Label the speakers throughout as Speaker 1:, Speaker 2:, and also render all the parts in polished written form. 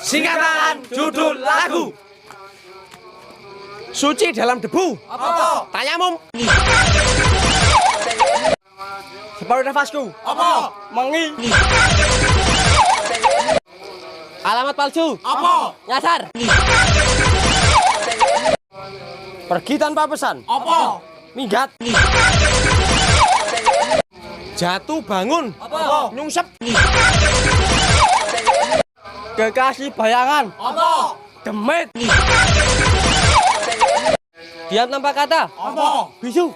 Speaker 1: Singkatan judul lagu. Suci dalam debu.
Speaker 2: Apa?
Speaker 1: Tayamum. Separuh nafasku.
Speaker 2: Apa?
Speaker 1: Mengi. Alamat palsu.
Speaker 2: Apa?
Speaker 1: Nyasar. Pergi tanpa pesan.
Speaker 2: Apa?
Speaker 1: Minggat. Jatuh bangun.
Speaker 2: Apa?
Speaker 1: Nyungsep. Kekasih bayangan.
Speaker 2: Apa?
Speaker 1: Demit. Diam tanpa kata.
Speaker 2: Apa?
Speaker 1: Bisu.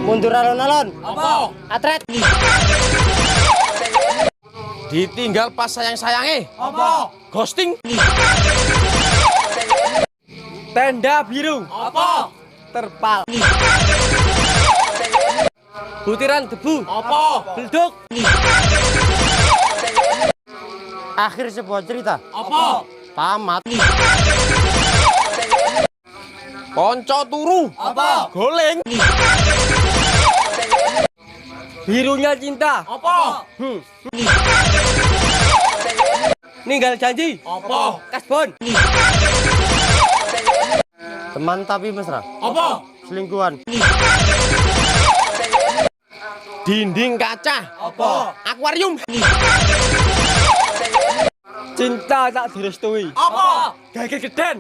Speaker 1: Mundur alon-alon.
Speaker 2: Apa?
Speaker 1: Atret. Ditinggal pas sayang-sayange.
Speaker 2: Apa?
Speaker 1: Ghosting. Tenda biru.
Speaker 2: Apa?
Speaker 1: Terpal. Butiran debu.
Speaker 2: Apa?
Speaker 1: Belduk. Akhir sebuah cerita.
Speaker 2: Apa?
Speaker 1: Tamat. Konco turu.
Speaker 2: Apa?
Speaker 1: Goleng. Birunya cinta.
Speaker 2: Apa?
Speaker 1: Ninggal janji.
Speaker 2: Apa?
Speaker 1: Kasbon. Teman tapi mesra.
Speaker 2: Apa?
Speaker 1: Selingkuhan. Dinding kaca.
Speaker 2: Apa?
Speaker 1: Akuarium. Cinta tak direstui.
Speaker 2: Apa?
Speaker 1: Gagil geden.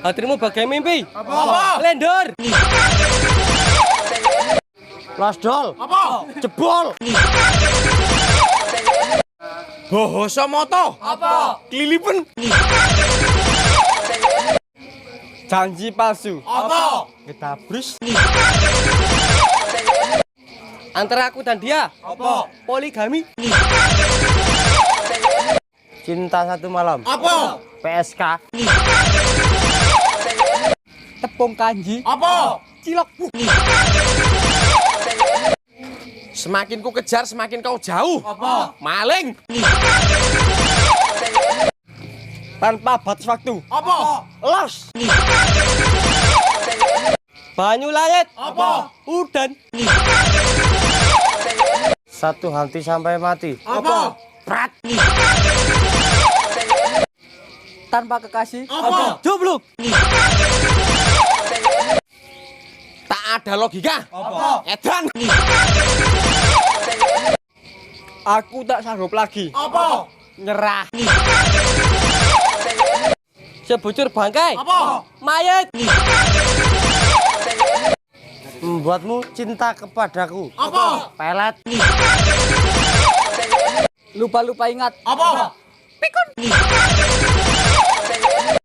Speaker 1: Hatimu bagai mimpi.
Speaker 2: Apa?
Speaker 1: Lendor. Lasdol.
Speaker 2: Apa?
Speaker 1: Jebol. Bohoso moto.
Speaker 2: Apa?
Speaker 1: Kelilipan. Janji palsu.
Speaker 2: Apa?
Speaker 1: Getabrus. Antara aku dan dia.
Speaker 2: Apa?
Speaker 1: Poligami. Cinta satu malam.
Speaker 2: Apa?
Speaker 1: PSK. Tepung kanji.
Speaker 2: Apa?
Speaker 1: Cilok. Semakin ku kejar, semakin kau jauh.
Speaker 2: Apa?
Speaker 1: Maling. Tanpa batas waktu.
Speaker 2: Apa?
Speaker 1: Los. Banyu langit.
Speaker 2: Apa?
Speaker 1: Udan. Satu hati sampai mati.
Speaker 2: Apa?
Speaker 1: Prat. Tanpa kekasih.
Speaker 2: Apa?
Speaker 1: Joblok. Tak ada logika.
Speaker 2: Apa?
Speaker 1: Edan. Aku tak sanggup lagi.
Speaker 2: Apa?
Speaker 1: Nyerah. Sebujur bangkai.
Speaker 2: Apa?
Speaker 1: Mayat. Membuatmu cinta kepadaku.
Speaker 2: Apa?
Speaker 1: Pelet. Lupa-lupa ingat.
Speaker 2: Apa?
Speaker 1: Pikun.